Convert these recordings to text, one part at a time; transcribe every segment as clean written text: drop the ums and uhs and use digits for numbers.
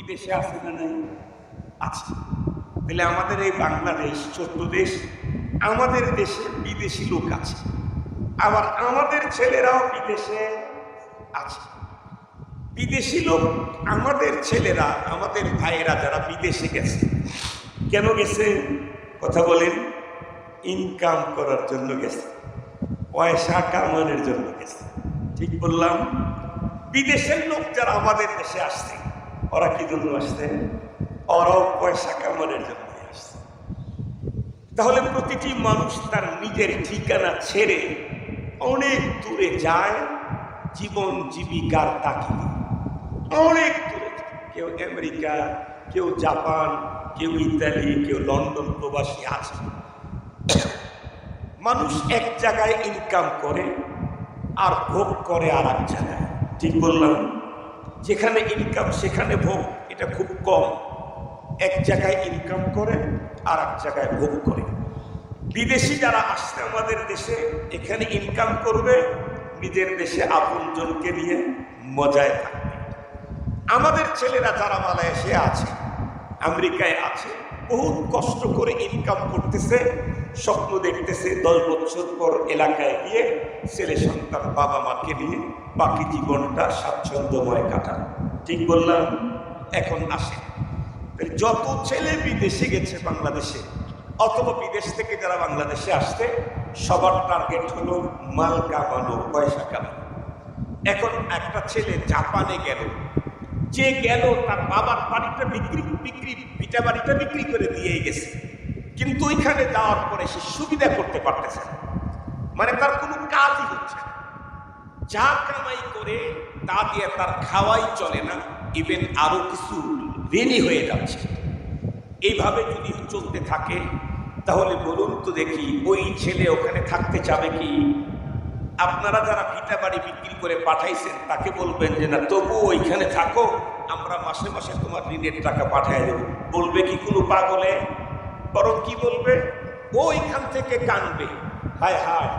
বিদেশে আছে না নাই? আছে। তাহলে আমাদের এই বাংলাদেশ ছোট্ট দেশ, আমাদের দেশে বিদেশি লোক আছে, আবার আমাদের ছেলেরাও বিদেশে আছে। বিদেশি লোক আমাদের ছেলেরা, আমাদের ভাইয়েরা যারা বিদেশে গেছে, কেন গেছে কথা বলেন? ইনকাম করার জন্য গেছে, পয়সা কামানোর জন্য গেছে। ঠিক বললাম? বিদেশের লোক যারা আমাদের দেশে আসছে, ওরা কি জন্য আসছে? ওরাও পয়সা কামানোর জন্য আসছে। তাহলে প্রতিটি মানুষ তার নিজের ঠিকানা ছেড়ে অনেক দূরে যায় জীবন জীবিকার তাগিদে, অনেক দূরে। কেউ আমেরিকা, কেউ জাপান, কেউ ইতালি, কেউ লন্ডন প্রবাসী আছে। মানুষ এক জায়গায় ইনকাম করে আর ভোগ করে আর এক জায়গায়। ঠিক বললাম? যেখানে ইনকাম সেখানে ভোগ, এটা খুব কম। এক জায়গায় ইনকাম করে আর এক জায়গায় ভোগ করে। বিদেশি যারা আসছে আমাদের দেশে, এখানে ইনকাম করবে, নিজের দেশে আপনজনকে নিয়ে মজায় থাকবে। আমাদের ছেলেরা যারা মালয়েশিয়া আছে, আমেরিকায় আছে, বহুত কষ্ট করে ইনকাম করতেছে, স্বপ্ন দেখতেছে 10 বছর পর এলাকায় গিয়ে ছেলে সন্তান বাবা মাকে নিয়ে বাকি জীবনটা স্বাচ্ছন্দ্যময় কাটানো। ঠিক বললাম? এখন আসে যত ছেলে বিদেশে গেছে বাংলাদেশে, অথবা বিদেশ থেকে যারা বাংলাদেশে আসছে, সবার টার্গেট হলো মাল কামানো, পয়সা কামানো। এখন একটা ছেলে জাপানে গেল, যে গেল তার বাবার বাড়িটা ভিটা বাড়িটা বিক্রি করে দিয়ে গেছে, কিন্তু ওইখানে যাওয়ার পরে সে সুবিধা করতে পারতেছে না, মানে তার কোনো কাজই হচ্ছে না। যা কামাই করে তা দিয়ে তার খাওয়াই চলে না, ইভেন আরো কিছু ঋণী হয়ে যাচ্ছে। এইভাবে যদি চলতে থাকে তাহলে বলুন তো দেখি, ওই ছেলে ওখানে থাকতে চাবে কি? আপনারা যারা ভিটা বাড়ি বিক্রি করে পাঠাইছেন তাকে বলবেন যে না, তবু ওইখানে থাকো, আমরা মাসে মাসে তোমার ঋণের টাকা পাঠিয়ে দেব। বলবে কি কোনো পাগলে? বরং কি বলবে? ও এখান থেকে কানবে, হায় হায়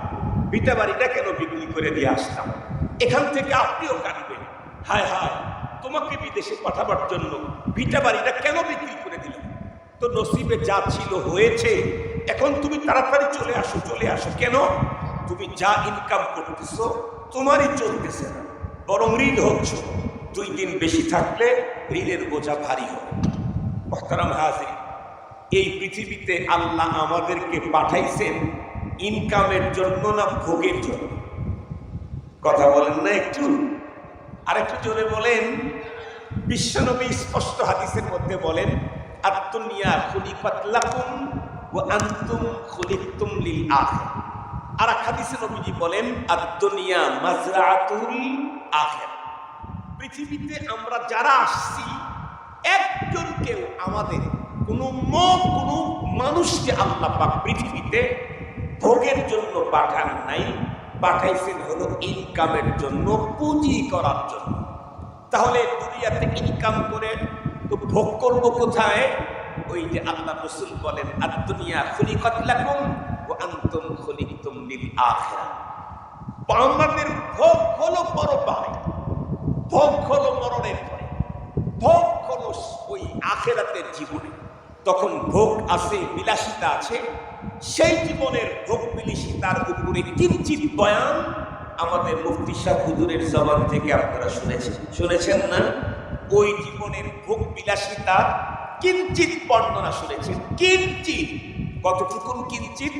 ভিটা বাড়িটা কেন বিক্রি করে দিয়ে আসতাম। এখান থেকে আপনিও কানবেন, হায় হায় তোমাকে বিদেশে পাঠাবার জন্য ভিটা বাড়িটা কেন বিক্রি করে দিলাম। তো নসিবে যা ছিল হয়েছে, এখন তুমি তাড়াতাড়ি চলে আসো, চলে আসো। কেন? তুমি যা ইনকাম করতেছো তোমারই চলতেছে না, বরং ঋণ হচ্ছ। 2 দিন বেশি থাকলে ঋণের বোঝা ভারী হবে। মুহতারাম হাজির, এই পৃথিবীতে আল্লাহ আমাদেরকে পাঠাইছেন ইনকামের জন্য না ভোগের জন্য? কথা বলেন না একটু? আর একটু জোরে বলেন। বিশ্বনবী স্পষ্ট হাদিসের মধ্যে বলেন, আদ-দুনিয়া খুলিকাত লাকুম ওয়া আনতুম খুলিকতুম লিল আখিরাহ। আর এক হাদিসে নবীজি বলেন, আদ-দুনিয়া মাজরাআতুল আখিরাহ। পৃথিবীতে আমরা যারা আসছি, একজনকেও আমাদের কোনো মানুষকে আল্লাহ পাক পৃথিবীতে ভোগের জন্য পাঠান নাই, পাঠাইছেন হলো ইনকামের জন্য, পুঁজি করার জন্য। তাহলে দুনিয়াতে ইনকাম করে তো ভোগ করবো কোথায়? ওই যে আল্লাহ রাসূল বলেন, আদ-দুনিয়া খুলিকাত লাকুম ওয়া আনতুম খুলিকতুম লিল আখিরাহ। আমাদের ভোগ হলো পরপারে, ভোগ হলো মরণের পরে, ভোগ হলো ওই আখিরাতের জীবনে। তখন ভোগ আছে, বিলাসিতা আছে। সেই জীবনের ভোগ বিলাসিতার উপরে কিঞ্চিত বয়ান আমাদের মুফতি সাহেব হুজুরের জবান থেকে আপনারা শুনেছেন না? ওই জীবনের ভোগ বিলাসিতা কিঞ্চিত বর্ণনা শুনেছেন। কিঞ্চিত, কতটুকুন কিঞ্চিত?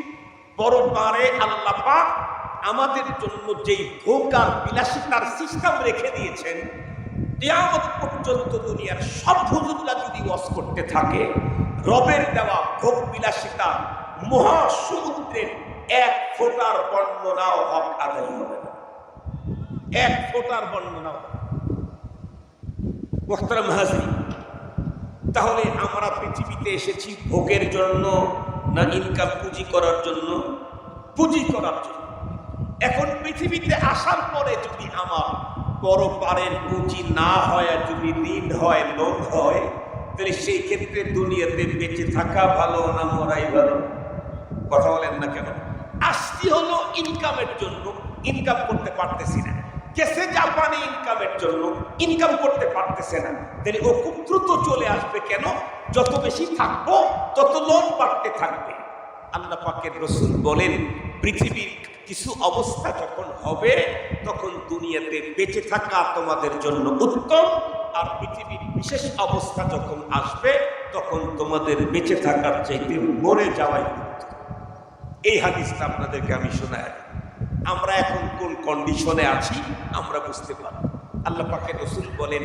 পরপারে আল্লাহ পাক আমাদের জন্য যেই ভোগ আর বিলাসিতার সিস্টেম রেখে দিয়েছেন, কিয়ামত পর্যন্ত দুনিয়ার সব হুজুররা যদি ওয়াজ করতে থাকে, রবের দেওয়া ভোগ বিলাসিতা মহাসমুদ্রের 1 ফোঁটার বর্ণনাও হক আদায় হবে না। 1 ফোঁটার বর্ণনাও। মুহতারাম হাজির, তাহলে আমরা পৃথিবীতে এসেছি ভোগের জন্য না ইনকাম পুঁজি করার জন্য? পুঁজি করার জন্য। এখন পৃথিবীতে আসার পরে যদি আমার পরপারের পুঁজি না হয়, আর যদি ঋণ হয়, লোন হয়, তাহলে সেই ক্ষেত্রে দুনিয়াতে বেঁচে থাকা ভালো না মরাই ভালো? কথা বলেন না কেন? আসছি হলো ইনকামের জন্য, ইনকাম করতে পারতেছি না, গেছে জাপানে ইনকামের জন্য, ইনকাম করতে পারতেছে না, তাহলে ও খুব দ্রুত চলে আসবে কেন? যত বেশি থাকবো তত লোন বাড়তে থাকবে। আল্লাহ পাকের রাসূল বলেন, পৃথিবীর কিছু অবস্থা যখন হবে তখন দুনিয়াতে বেঁচে থাকা তোমাদের জন্য উত্তম, আর পৃথিবীর বিশেষ অবস্থা যখন আসবে তখন তোমাদের বেঁচে থাকার চাইতে মরে যাওয়াই উত্তম। এই হাদিসটা আপনাদেরকে আমি শোনাই। আমরা এখন কোন কন্ডিশনে আছি আমরা বুঝতে পারি। আল্লাহ পাকের রাসূল বলেন,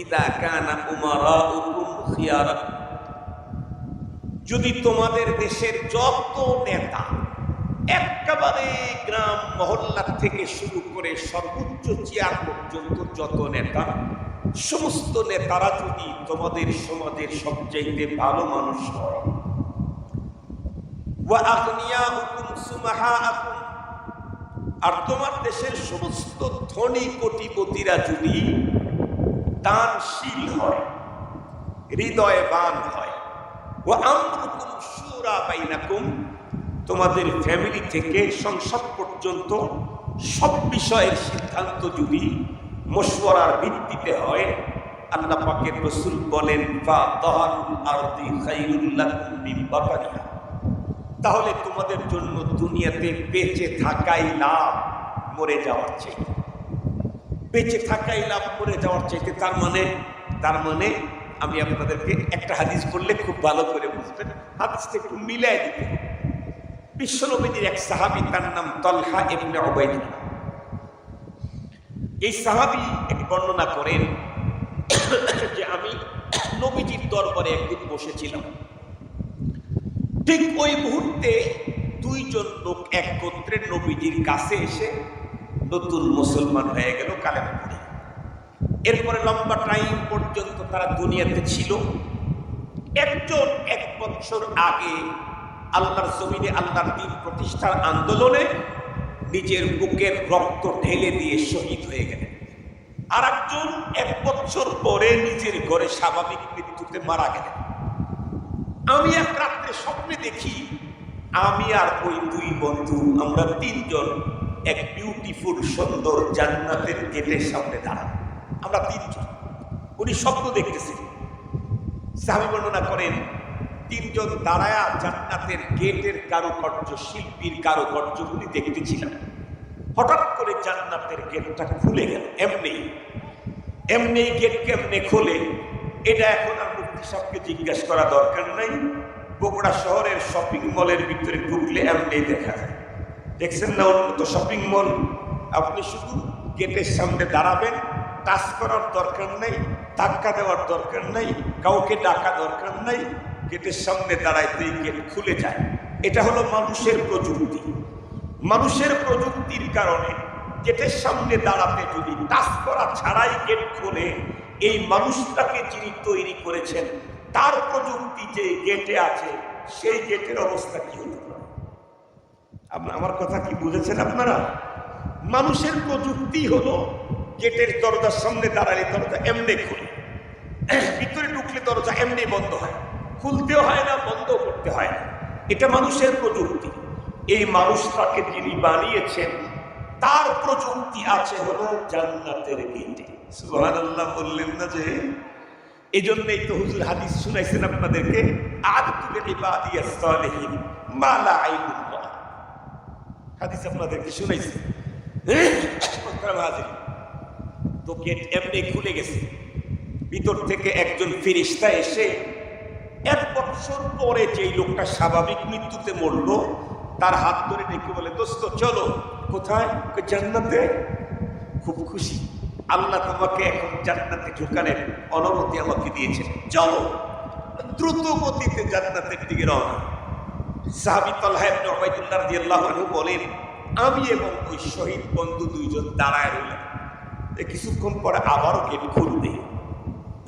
ইদা কানা উমারাউকুম খিয়ারা, যদি তোমাদের দেশের যত নেতা, একেবারে গ্রাম মহল্লা থেকে শুরু করে সর্বোচ্চ চেয়ার পর্যন্ত যত নেতা, সমস্ত নেতারা যদি তোমাদের সমাজের সবচাইতে ভালো মানুষ হয়, ওয়া আগনিয়াউকুম সুমাহাআকুম, আর তোমার দেশের সমস্ত ধনী কোটিপতিরা যদি দানশীল হয়, হৃদয়বান হয়, ওয়া আমরুকুম শুরা বাইনাকুম, তোমাদের ফ্যামিলি থেকে সংসদ পর্যন্ত সব বিষয়ের সিদ্ধান্ত যদি মশওয়ারার ভিত্তিতে হয়, আল্লাহ পাকের রাসূল বলেন, ফাতাহারুল আরদি খায়রুল লাকুম মিন বাকারিহা, তাহলে তোমাদের জন্য দুনিয়াতে বেঁচে থাকাই লাভ মরে যাওয়ার চাইতে। বেঁচে থাকাই লাভ মরে যাওয়ার চাইতে তার মানে আমি আপনাদেরকে একটা হাদিস বললে খুব ভালো করে বুঝবেন, হাদিসটা একটু মিলাই দিতে। বিশ্বনবীর এক সাহাবী, তার নাম তালহা ইবনে উবাইদুল্লাহ। এই সাহাবী এক বর্ণনা করেন যে আমি নবীজির দরবারে একদিন বসেছিলাম, ঠিক ওই মুহূর্তে দুইজন লোক একত্রে নবীজির কাছে এসে নতুন মুসলমান হয়ে গেল কালেমা পড়ে। এরপরে লম্বা টাইম পর্যন্ত তারা দুনিয়াতে ছিল। একজন 1 বছর আগে আল্লাহর জমিনে আল্লাহর দ্বীন প্রতিষ্ঠার আন্দোলনে নিজের বুকের রক্ত ঢেলে দিয়ে শহীদ হয়ে গেলেন। আর একজন 1 বছর পরে নিজের ঘরে স্বাভাবিক মৃত্যুতে মারা গেলেন। আমি এক রাত্রে স্বপ্নে দেখি আমি আর ওই 2 বন্ধু, আমরা 3 জন এক বিউটিফুল সুন্দর জান্নাতের গেটের সামনে দাঁড়ান। আমরা 3 জন, উনি স্বপ্ন দেখতেছেন। সাহাবী বর্ণনা করেন, 3 জন দাঁড়ায়া জান্নাতের গেটের কারুকার্য, শিল্পীর কারুকার্যগুলি দেখতেছিলাম। হঠাৎ করে জান্নাতের গেটটা খুলে গেল। এমনি গেট কেমনে খোলে এটা এখন আর মুফতি সাহেবকে জিজ্ঞাসা করা দরকার নাই। বগুড়া শহরের শপিং মলের ভিতরে ঢুকলে এমনি দেখা যায়। দেখছেন না উন্নত শপিং মল? আপনি শুধু গেটের সামনে দাঁড়াবেন, টাচ করার দরকার নাই, ধাক্কা দেওয়ার দরকার নাই, কাউকে ডাকা দরকার নাই, গেটের সামনে দাঁড়াইতেই গেট খুলে যায়। এটা হলো মানুষের প্রযুক্তি। মানুষের প্রযুক্তির কারণে গেটের সামনে দাঁড়াতে যদি টাচ করা ছাড়াই গেট খোলে, এই মানুষটাকে যিনি তৈরি করেছেন তার প্রযুক্তি যে গেটে আছে, সেই গেটের অবস্থা কি হতে পারে? আমার কথা কি বুঝেছেন আপনারা? মানুষের প্রযুক্তি হলো গেটের দরজার সামনে দাঁড়ালে দরজা এমনি খুলে, ভিতরে ঢুকলে দরজা এমনি বন্ধ হয়, খুলতেও হয় না, বন্ধ করতে হয় না। এটা মানুষের প্রযুক্তি। এই মানুষটাকে যিনি বানিয়েছেন তার প্রযুক্তি আছে হলো জান্নাতের গেটে। সুবহানাল্লাহ বললেন না যে? এই জন্যই তো হুজুর হাদিস শুনাইছেন আপনাদেরকে, আদতুল ইবাদিয়াস সালিহিন মা লা আইনুন রাআত। হাদিস আপনাদেরকে শুনাইছেন। তো গেট এমনি খুলে গেছে, ভিতর থেকে একজন ফেরেশতা এসে 1 বছর পরে যেই লোকটা স্বাভাবিক মৃত্যুতে মরল তার হাত ধরে ডেকে বলে, দোস্ত চলো। কোথায়? জান্নাতে। খুব খুশি, আল্লাহ তোমাকে এখন জান্নাতে ঢোকানোর অনুমতি আমাকে দিয়েছেন, চলো। দ্রুত গতিতে জান্নাতের দিকে রওনা। সাহাবী তালহা ইবনে উবাইদুল্লাহ রাদিয়াল্লাহু আনহু বলেন, আমি এবং ওই শহীদ বন্ধু 2 জন দাঁড়ায় রইলাম। কিছুক্ষণ পরে আবারও গেট খুলবে,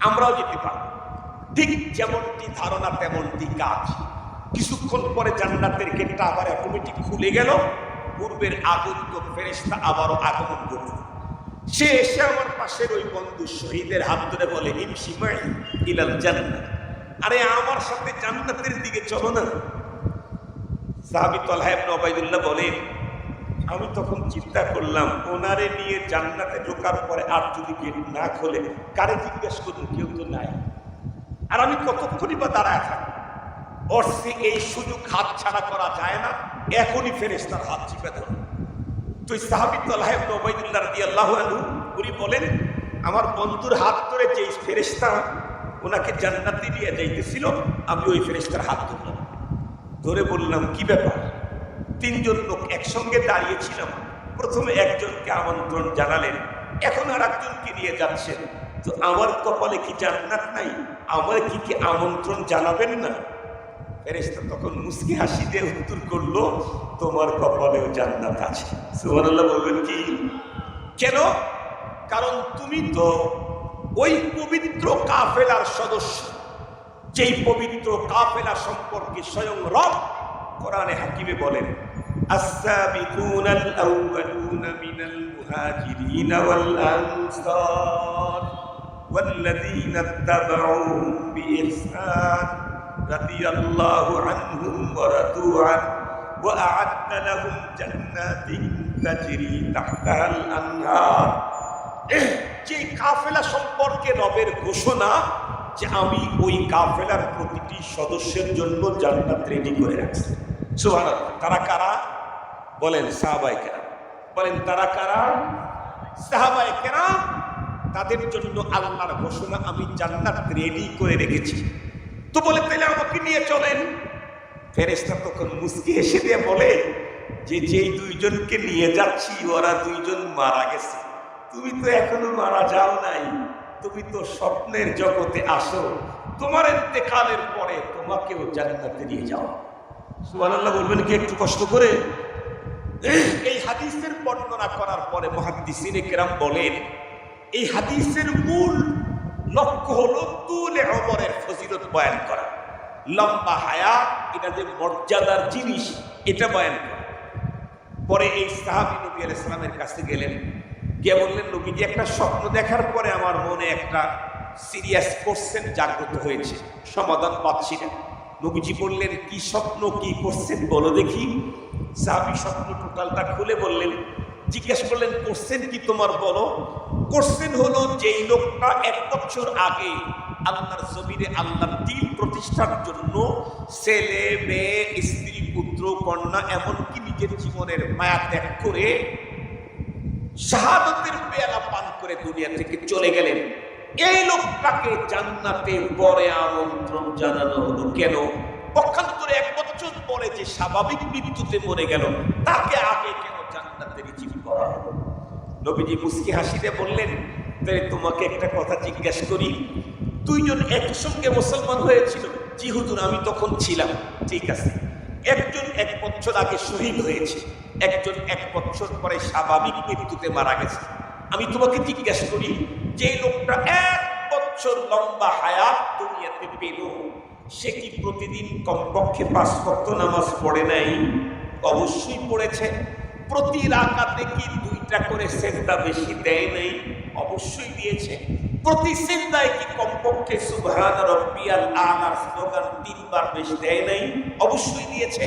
আমরাও যেতে পারব। ঠিক যেমনটি ধারণা তেমনটি কাজ। কিছুক্ষণ পরে জান্নাতের গেটটা আবার অটোমেটিক খুলে গেল। পূর্বের আগন্তুক ফেরেশতা আবারও আগমন করল। সে এসে আমার পাশের ওই বন্ধু শহীদের হাত ধরে বলে, ইমশি মাই ইলাল জান্নাত, আরে আমার সাথে জান্নাতের দিকে চলো না। সাহাবী তালহা ইবনে উবাইদুল্লাহ বলেন, আমি তখন চিন্তা করলাম, ওনারে নিয়ে জান্নাতে ঢোকার পরে আর যদি গেট না খোলে, কারে জিজ্ঞেস করুন? কেউ তো নাই। আর আমি কতক্ষণই বা দাঁড়ায় থাকবো? অর্থে এই সুযোগ হাত ছাড়া করা যায় না, এখনই ফেরেশতার হাত চিপে ধরো। তো সাহাবী তালহা ইবনে উবাইদুল্লাহ রাদিয়াল্লাহু আনহু উনি বলেন, আমার বন্ধুর হাত ধরে যে ফেরেশতা ওনাকে জান্নাতে নিয়ে যাইতেছিল, আমি ওই ফেরেশতার হাত ধরলাম। ধরে বললাম, কি ব্যাপার? তিনজন লোক একসঙ্গে দাঁড়িয়েছিলাম, প্রথমে একজনকে আমন্ত্রণ জানালেন, এখন আর একজনকে নিয়ে যাচ্ছেন, তো আমার কপালে কি জান্নাত নাই? আমার কি আমন্ত্রণ জানাবেন না? ফেরেশতা তখন মুস্কি হাসি দিয়ে উত্তর করলো, তোমার কপালেও জান্নাত আছে। সুবহানাল্লাহ বলবেন কি? কেন? কারণ তুমি তো ওই পবিত্র কাফেলার সদস্য, যেই পবিত্র কাফেলা সম্পর্কে স্বয়ং রব কোরআনে হাকিমে বলেন, আস-সাবিকুনাল আউয়ালুনা মিনাল মুহাজিরিনা ওয়াল আনসার ওয়াল্লাযীনা ইত্তাবাউহুম বিইহসান রাদিয়াল্লাহু আনহুম ওয়া রাদু আন ওয়া আ'আদ্দা লাহুম জান্নাতিন তাজরি তাহতাহাল আনহার। যে কাফেলা সম্পর্কে রবের ঘোষণা যে আমি ওই কাফেলার প্রতিটি সদস্যের জন্য জান্নাত রেডি করে রাখছি। সুবহানাল্লাহ। তারা কারা? বলেন সাহাবায়ে কেরাম। বলেন তারা কারা? সাহাবায়ে কেরাম। তাদের জন্য আল্লাহর ঘোষণা, আমি জান্নাত রেডি করে রেখেছি। তো বলে, তাহলে আমাকে নিয়ে চলেন। ফেরেশতা তখন মুস্কি হেসে দিয়ে বলে যে, যেই দুইজনকে নিয়ে যাচ্ছি ওরা দুইজন মারা গেছে, তুমি তো এখনো মারা যাও নাই, তুমি তো স্বপ্নের জগতে আসো, তোমার ইন্তেকালের পরে তোমাকেও জান্নাতে নিয়ে যাও। সুবহানাল্লাহ বলবেন কি একটু কষ্ট করে? এই হাদিসের বর্ণনা করার পরে মুহাদ্দিসিনে কেরাম বলেন, এই হাদিসের মূল লক্ষ্য হলো তুলে ওমরের ফজিলত বয়ান করা, লম্বা হায়াত এটা যে মর্যাদার জিনিস এটা বয়ান করা। পরে এই সাহাবী নবী আলাইহিস সালামের কাছে গেলেন, গিয়ে বললেন, নবীজি একটা স্বপ্ন দেখার পরে আমার মনে একটা সিরিয়াস কোশ্চেন জাগ্রত হয়েছে, সমাধান পাচ্ছি না। নবীজি বললেন, কি স্বপ্ন, কি কোশ্চেন বলো দেখি। সাহাবী স্বপ্ন টোটালটা খুলে বললেন, জিজ্ঞেস করলেন, কোশ্চেন কি তোমার বলো। কোশ্চেন হলো, যেই লোকটা 1 বছর আগে আল্লাহর জমিনে আল্লাহর দ্বীন প্রতিষ্ঠার জন্য ছেলে মেয়ে স্ত্রী পুত্র কন্যা এমনকি নিজের জীবনের মায়া ত্যাগ করে শাহাদাতের পেয়ালা পান করে দুনিয়া থেকে চলে গেলেন, এই লোকটাকে জান্নাতে পরে আমন্ত্রণ জানানো হলো কেন? পক্ষান্তরে 1 বছর পরে যে স্বাভাবিক মৃত্যুতে মরে গেল, তাকে আগে কেন জান্নাতে রিসিভ করা হলো? নবীজি মুস্কি হাসিতে বললেন, তাহলে তোমাকে একটা কথা জিজ্ঞাসা করি, দুইজন একসঙ্গে মুসলমান হয়েছিল? জি হুজুর, আমি তখন ছিলাম। ঠিক আছে, একজন 1 বছর আগে শহীদ হয়েছে, একজন 1 বছর পরে স্বাভাবিক মৃত্যুতে মারা গেছে। আমি তোমাকে জিজ্ঞাসা করি, যে লোকটা 1 বছর লম্বা হায়াত দুনিয়াতে পেল, সে কি প্রতিদিন কমপক্ষে 5 ওয়াক্ত নামাজ পড়ে নাই? অবশ্যই পড়েছে। প্রতি রাকাতে কি 2টা করে সেজদা বেশি দেয় নাই? অবশ্যই দিয়েছে। প্রতি সেজদায় কি কমপক্ষে সুবহান রাব্বিয়াল আ'লার স্লোগান 3 বার বেশি দেয় নাই? অবশ্যই দিয়েছে।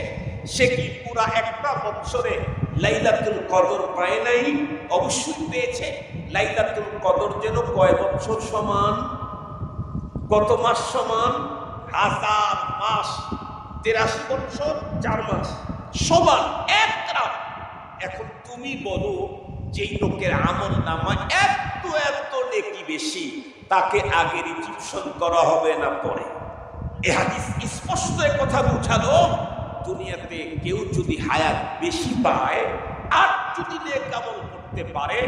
সে কি পুরা একটা বছরে লাইলাতুল কদর পায় নাই? অবশ্যই পেয়েছে। লাইলাতুল কদর যেন কয় বছর সমান? কত মাস সমান? 1000 মাস, 83 বছর 4 মাস সমান, এক রাত। এখন তুমি বলো, যেই লোকের আমল নামা এত নেকি বেশি, তাকে আগে রিসিপশন করা হবে না পরে? এই হাদিস স্পষ্ট কথা বুঝালো, দুনিয়াতে কেউ যদি হায়াত বেশি পায় আর যদি নেক আমল করতে পারে,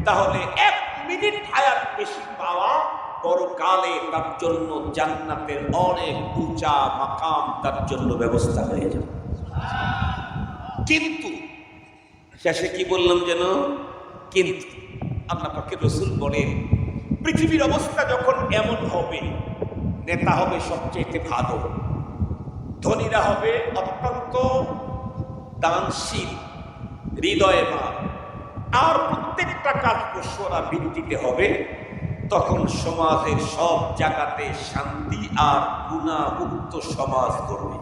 তাহলে 1 মিনিট হায়াত বেশি পাওয়া পরকালে তার জন্য জান্নাতের অনেক উঁচা মাকাম তার জন্য ব্যবস্থা হয়ে যাবে। কিন্তু শেষে কি বললাম যেন? কিন্তু আল্লাহ পাকের রাসূল বলেন, পৃথিবীর অবস্থা যখন এমন হবে, নেতা হবে সবচেয়ে ভালো, ধনীরা হবে অত্যন্ত দানশীল, হৃদয়বান, আর প্রত্যেকটা কাজ পশুরা ভিত্তিতে হবে, তখন সমাজের সব জায়গাতে শান্তি আর গুনাহমুক্ত সমাজ করবে।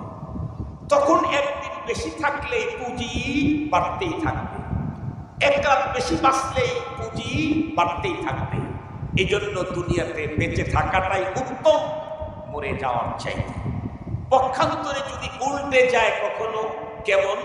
তখন একদিন বেশি থাকলে পুঁজি বাড়তেই থাকবে, এক রাত বেশি বাঁচলেই পুঁজি বাড়তেই থাকবে। এই জন্য দুনিয়াতে বেঁচে থাকাটাই উত্তম মরে যাওয়ার চাইতে। পক্ষান্তরে যদি উল্টে যায় কখনো, কেমন